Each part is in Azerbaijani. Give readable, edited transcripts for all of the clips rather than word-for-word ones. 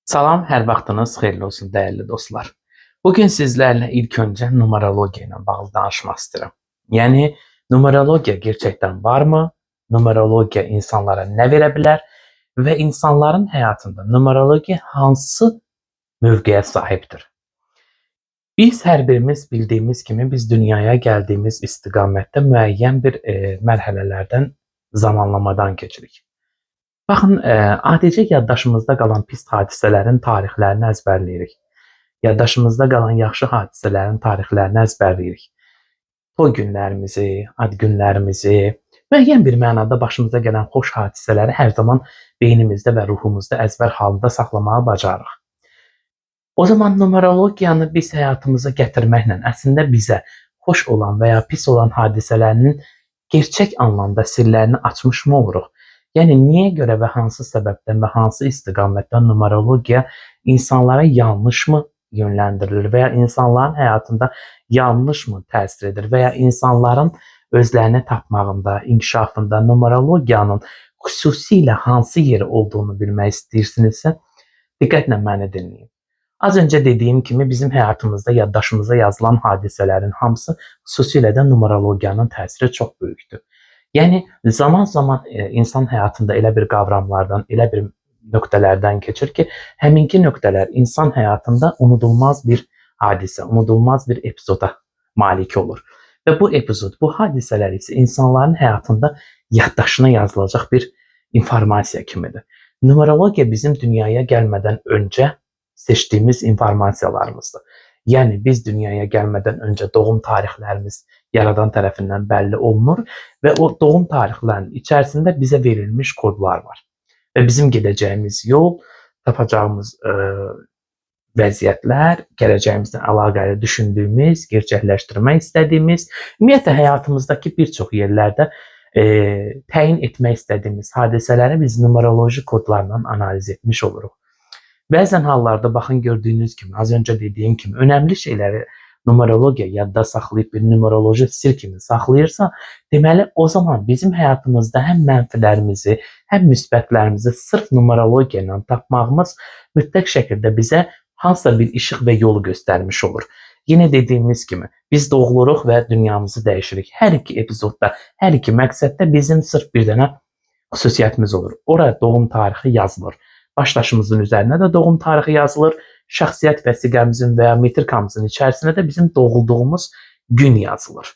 Salam, hər vaxtınız xeyirli olsun dəyərli dostlar. Bugün sizlərlə ilk öncə numerologiya ilə bağlı danışmaq istəyirəm. Yəni numerologiya gerçəkdən varmı? Numerologiya insanlara nə verə bilər və insanların həyatında numerologiya hansı mövqeyə sahibdir? Biz hər birimiz bildiyimiz kimi biz dünyaya gəldiyimiz istiqamətdə müəyyən bir mərhələlərdən, zamanlamadan keçirik. Baxın, adicə yaddaşımızda qalan pis hadisələrin tarixlərini əzbərləyirik. Yaddaşımızda qalan yaxşı hadisələrin tarixlərini əzbərləyirik. Toy günlərimizi, ad günlərimizi, müəyyən bir mənada başımıza gələn xoş hadisələri hər zaman beynimizdə və ruhumuzda əzbər halında saxlamağı bacarırıq. O zaman numerologiyanı biz həyatımıza gətirməklə əslində bizə xoş olan və ya pis olan hadisələrinin gerçək anlamda sirlərini açmış mı oluruq? Yəni niyə görə və hansı səbəbdən və hansı istiqamətdən numerologiya insanlara yanlışmı yönləndirilir və ya insanların həyatında yanlışmı təsir edir və ya insanların özlərini tapmağında, inkişafında numerologiyanın xüsusilə hansı yeri olduğunu bilmək istəyirsinizsə, diqqətlə məni dinləyin. Az öncə dediyim kimi bizim həyatımızda yaddaşımıza yazılan hadisələrin hamısı xüsusilə də numerologiyanın təsiri çox böyükdür. Yəni zaman-zaman insan həyatında elə bir qavramlardan, elə bir nöqtələrdən keçir ki, həminki nöqtələr insan həyatında unudulmaz bir hadisə, unudulmaz bir epizoda malik olur. Və bu epizod, bu hadisələr isə insanların həyatında yaddaşına yazılacaq bir informasiya kimidir. Numerologiya bizim dünyaya gəlmədən öncə seçdiyimiz informasiyalarımızdır. Yəni biz dünyaya gəlmədən öncə doğum tarixlərimiz yaradan tərəfindən bəlli olunur və o doğum tarixlərinin içərisində bizə verilmiş kodlar var. Və bizim gedəcəyimiz yol, tapacağımız vəziyyətlər, gələcəyimizlə əlaqəli düşündüyümüz, gerçəkləşdirmək istədiyimiz, ümumiyyətlə həyatımızdakı bir çox yerlərdə təyin etmək istədiyimiz hadisələri biz numeroloji kodlarla analiz etmiş oluruq. Bəzən hallarda baxın gördüyünüz kimi, az öncə dediyim kimi, önəmli şeyləri numerologiya yadda saxlayıb bir numeroloji sir kimi saxlayırsa, deməli o zaman bizim həyatımızda həm mənfilərimizi, həm müsbətlərimizi sırf numerologiya ilə tapmağımız mütləq şəkildə bizə hansısa bir işıq və yolu göstərmiş olur. Yenə dediyimiz kimi, biz doğuluruq və dünyamızı dəyişirik. Hər iki epizodda, hər iki məqsəddə bizim sırf bir dənə xüsusiyyətimiz olur. Oraya doğum tarixi yazılır. Başdaşımızın üzərinə də doğum tarixi yazılır. Şəxsiyyət vəsiqəmizin və ya metrikamızın içərisində də bizim doğulduğumuz gün yazılır.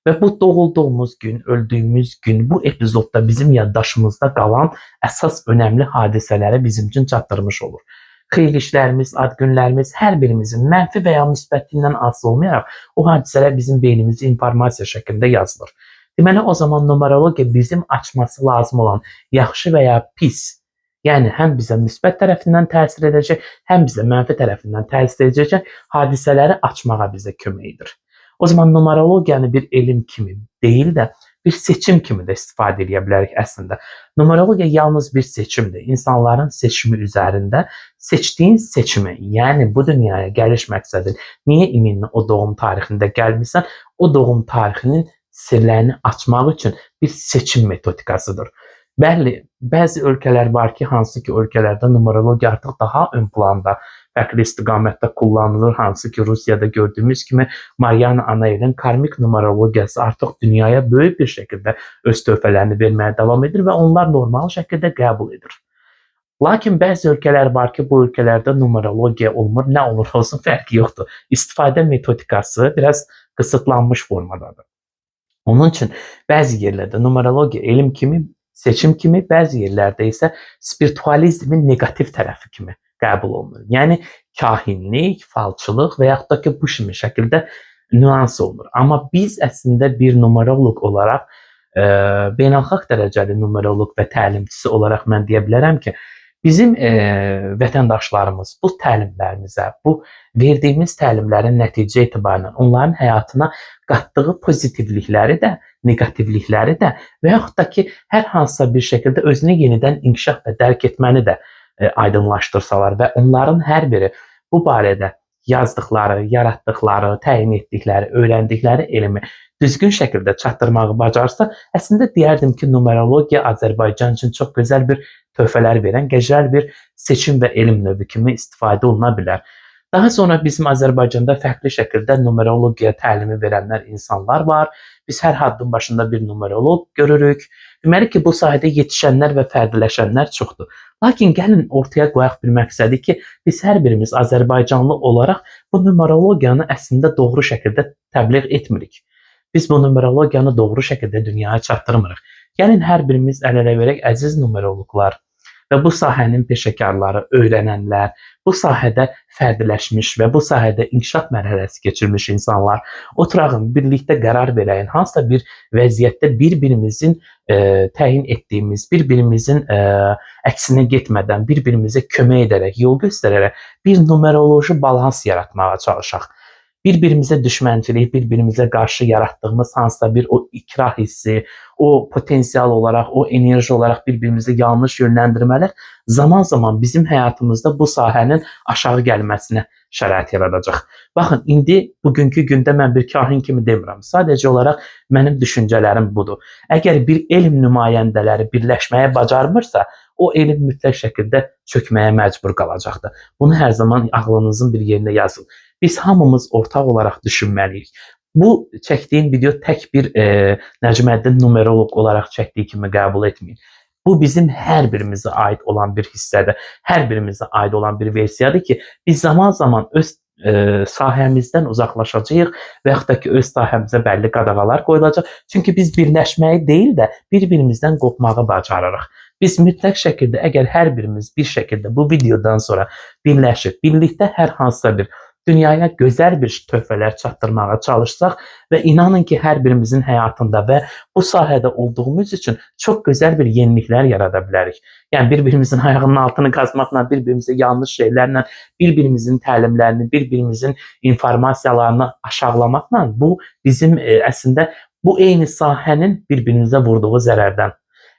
Və bu doğulduğumuz gün, öldüyümüz gün bu epizodda bizim yaddaşımızda qalan əsas önəmli hadisələri bizim üçün çatdırmış olur. Xeyirlişlərimiz, ad günlərimiz hər birimizin mənfi və ya müsbətliyindən asılı olmayaraq o hadisələr bizim beynimizdə informasiya şəklində yazılır. Deməli o zaman numerologiya bizim açması lazım olan yaxşı və ya pis, yəni həm bizə müsbət tərəfindən təsir edəcək, həm bizə mənfi tərəfindən təsir edəcək hadisələri açmağa bizə kömək edir. O zaman numerologiyanı bir elm kimi deyil də bir seçim kimi də istifadə edə bilərik əslində. Numerologiya yalnız bir seçimdir. İnsanların seçimi üzərində seçdiyin seçimi, yəni bu dünyaya gəliş məqsədin, niyə iminli o doğum tarixində gəlmirsən, o doğum tarixinin sirlərini açmaq üçün bir seçim metodikasıdır. Bəli, bəzi ölkələr var ki, hansı ki ölkələrdə numerologiya artıq daha ön planda, fərqli istiqamətdə kullanılır, hansı ki Rusiyada gördüyümüz kimi Mariana Anayelin karmik numerologiyası artıq dünyaya böyük bir şəkildə öz töhfələrini verməyə davam edir və onlar normal şəkildə qəbul edir. Lakin bəzi ölkələr var ki, bu ölkələrdə numerologiya olmur, nə olur olsun fərqi yoxdur. İstifadə metodikası biraz qısıtlanmış formadadır. Onun üçün bəzi yerlərdə numerologiya elm kimi, seçim kimi, bəzi yerlərdə isə spiritualizmin negativ tərəfi kimi qəbul olunur. Yəni kahinlik, falçılıq və yaxud da ki bu kimi şəkildə nüans olunur. Amma biz əslində bir numeroloq olaraq, beynəlxalq dərəcəli numeroloq və təlimçisi olaraq mən deyə bilərəm ki, bizim vətəndaşlarımız bu təlimlərimizə, bu verdiyimiz təlimlərin nəticə etibarən onların həyatına qatdığı pozitivlikləri də, negativlikləri də və yaxud da ki, hər hansısa bir şəkildə özünü yenidən inkişaf və dərk etməni də aydınlaşdırsalar və onların hər biri bu barədə yazdıqları, yaratdıqları, təyin etdikləri, öyrəndikləri elmi düzgün şəkildə çatdırmağı bacarsa, əslində deyərdim ki, numerologiya Azərbaycan üçün çox gözəl bir töhfələr verən gözəl bir seçim və elm növü kimi istifadə oluna bilər. Daha sonra bizim Azərbaycanda fərqli şəkildə numerologiya təlimi verənlər insanlar var. Biz hər addım başında bir numeroloq görürük. Deməli ki, bu sahədə yetişənlər və fərqliləşənlər çoxdur. Lakin gəlin ortaya qoyaq bir məqsədi ki, biz hər birimiz Azərbaycanlı olaraq bu numerologiyanı əslində doğru şəkildə təbliğ etmirik. Biz bu numerologiyanı doğru şəkildə dünyaya çatdırmırıq. Gəlin hər birimiz əl-ələ verək əziz numeroloqlar və bu sahənin peşəkarları, öyrənənlər, bu sahədə fərqliləşmiş və bu sahədə inkişaf mərhələsi keçirmiş insanlar oturağın, birlikdə qərar verəyin, hansısa bir vəziyyətdə bir-birimizin təyin etdiyimiz, bir-birimizin əksinə getmədən, bir-birimizə kömək edərək, yol göstərərək bir numeroloji balans yaratmağa çalışaq. Bir-birimizə düşmənçilik, bir-birimizə qarşı yaratdığımız hansısa bir o ikrah hissi, o potensial olaraq, o enerji olaraq bir-birimizə yanlış yönləndirmələr zaman-zaman bizim həyatımızda bu sahənin aşağı gəlməsinə şərait yaradacaq. Baxın, indi bugünkü gündə mən bir kahin kimi demirəm. Sadəcə olaraq mənim düşüncələrim budur. Əgər bir elm nümayəndələri birləşməyə bacarmırsa, o elm mütləq şəkildə çökməyə məcbur qalacaqdır. Bunu hər zaman ağlınızın bir yerinə yazın. Biz hamımız ortaq olaraq düşünməliyik. Bu çəkdiyim video tək bir Nəcməddin numeroloq olaraq çəkdiyi kimi qəbul etməyin. Bu bizim hər birimizə aid olan bir hissədir. Hər birimizə aid olan bir versiyadır ki, biz zaman-zaman öz sahəmizdən uzaqlaşacağıq və yaxud da ki, öz sahəmizə bəlli qadağalar qoyulacaq. Çünki biz birləşməyi deyil də bir-birimizdən qopmağı bacarırıq. Biz mütləq şəkildə əgər hər birimiz bir şəkildə bu videodan sonra birləşib, birlikdə hər hansısa bir dünyaya gözəl bir töhfələr çatdırmağa çalışsaq və inanın ki, hər birimizin həyatında və bu sahədə olduğumuz üçün çox gözəl bir yeniliklər yarada bilərik. Yəni, bir-birimizin ayağının altını qazmaqla, bir-birimizə yanlış şeylərlə, bir-birimizin təlimlərini, bir-birimizin informasiyalarını aşağılamaqla bu bizim əslində bu eyni sahənin bir-birimizə vurduğu zərərdən,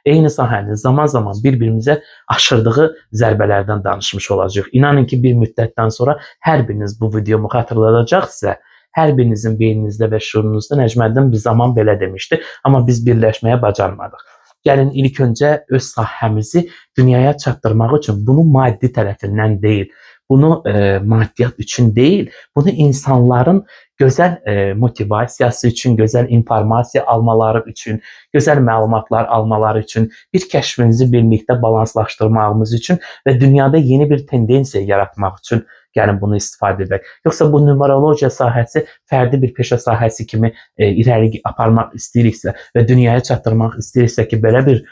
eyni sahənin zaman-zaman bir-birimizə aşırdığı zərbələrdən danışmış olacaq. İnanın ki, bir müddətdən sonra hər biriniz bu videomu xatırladacaqsa, hər birinizin beyninizdə və şuurunuzda Nəcməddin bir zaman belə demişdi, amma biz birləşməyə bacarmadıq. Gəlin ilk öncə öz sahəmizi dünyaya çatdırmaq üçün bunu maddi tərəfindən deyil, bunu maddiyyat üçün deyil, bunu insanların gözəl motivasiyası üçün, gözəl informasiya almaları üçün, gözəl məlumatlar almaları üçün, bir kəşfimizi birlikdə balanslaşdırmağımız üçün və dünyada yeni bir tendensiya yaratmaq üçün gəlin bunu istifadə edək. Yoxsa bu numerologiya sahəsi fərdi bir peşə sahəsi kimi irəli aparmaq istəyiriksə və dünyaya çatdırmaq istəyiriksə ki, belə bir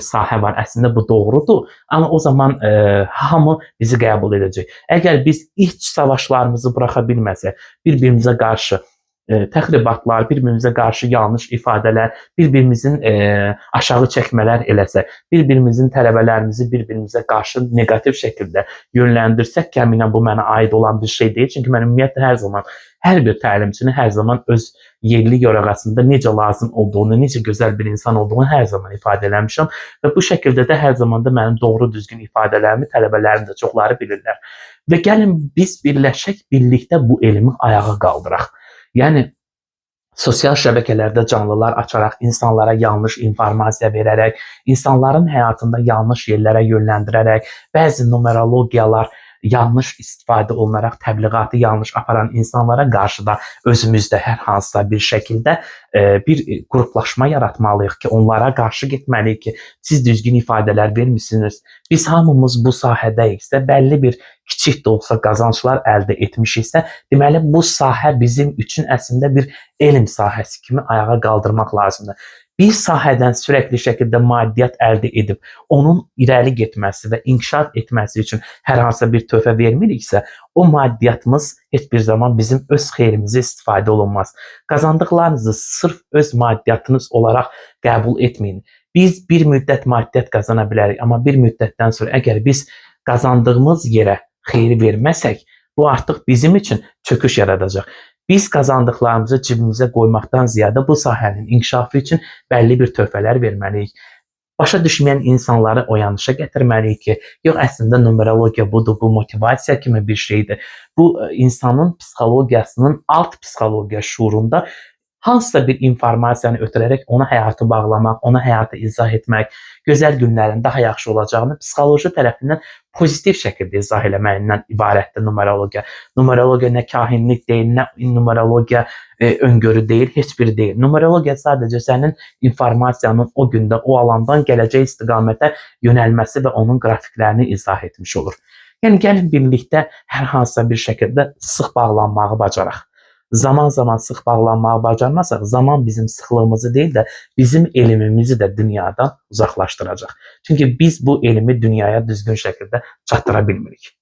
sahə var, əslində bu doğrudur, amma o zaman hamı bizi qəbul edəcək. Əgər biz iç savaşlarımızı buraxa bilməsək, bir-birimizə qarşı təxribatlar, bir-birimizə qarşı yanlış ifadələr, bir-birimizin aşağı çəkmələr eləsək, bir-birimizin tələbələrimizi bir-birimizə qarşı negativ şəkildə yönləndirsək ki, əminəm bu mənə aid olan bir şey deyil. Çünki mən ümumiyyətlə hər zaman, hər bir təlimçini hər zaman öz yerli yorağasında necə lazım olduğunu, necə gözəl bir insan olduğunu hər zaman ifadə eləmişəm və bu şəkildə də hər zaman da mənim doğru düzgün ifadələrimi tələbələrim də çoxları bilirlər. Və gəlin biz birləşək, birlikdə bu elmi ayağa qaldıraq. Yəni, sosial şəbəkələrdə canlılar açaraq, insanlara yanlış informasiya verərək, insanların həyatında yanlış yerlərə yönləndirərək, bəzi numerologiyalar yanlış istifadə olunaraq təbliğatı yanlış aparan insanlara qarşı da özümüzdə hər hansısa bir şəkildə bir qruplaşma yaratmalıyıq ki, onlara qarşı getməliyik ki, siz düzgün ifadələr vermişsiniz. Biz hamımız bu sahədəyiksə, bəlli bir kiçik də olsa qazanclar əldə etmişiksə, deməli bu sahə bizim üçün əslində bir elm sahəsi kimi ayağa qaldırmaq lazımdır. Bir sahədən sürəkli şəkildə maddiyyat əldə edib, onun irəli getməsi və inkişaf etməsi üçün hər hansısa bir töhfə vermiriksə, o maddiyyatımız heç bir zaman bizim öz xeyrimizə istifadə olunmaz. Qazandıqlarınızı sırf öz maddiyyatınız olaraq qəbul etməyin. Biz bir müddət maddiyyat qazana bilərik, amma bir müddətdən sonra əgər biz qazandığımız yerə xeyri verməsək, bu artıq bizim üçün çöküş yaradacaq. Biz qazandıqlarımızı cibimizə qoymaqdan ziyadə bu sahənin inkişafı üçün bəlli bir töhfələr verməliyik. Başa düşməyən insanları oyanışa gətirməliyik ki, yox əslində numerologiya budur, bu motivasiya kimi bir şeydir. Bu insanın psixologiyasının alt psixologiya şuurunda hansısa bir informasiyanı ötürərək ona həyatı bağlamaq, ona həyatı izah etmək, gözəl günlərin daha yaxşı olacağını psixoloji tərəfindən pozitiv şəkildə izah eləməyindən ibarətdir numerologiya. Numerologiya nə kahinlik deyil, nə numerologiya öngörü deyil, heç biri deyil. Numerologiya sadəcə sənin informasiyanın o gündə, o alandan gələcək istiqamətə yönəlməsi və onun qrafiklərini izah etmiş olur. Yəni gəlin birlikdə hər hansısa bir şəkildə sıx bağlanmağı bacaraq. Zaman zaman sıx bağlanmağı bacarmasaq, zaman bizim sıxlığımızı deyil də bizim elmimizi də dünyadan uzaqlaşdıracaq. Çünki biz bu elmi dünyaya düzgün şəkildə çatdıra bilmirik.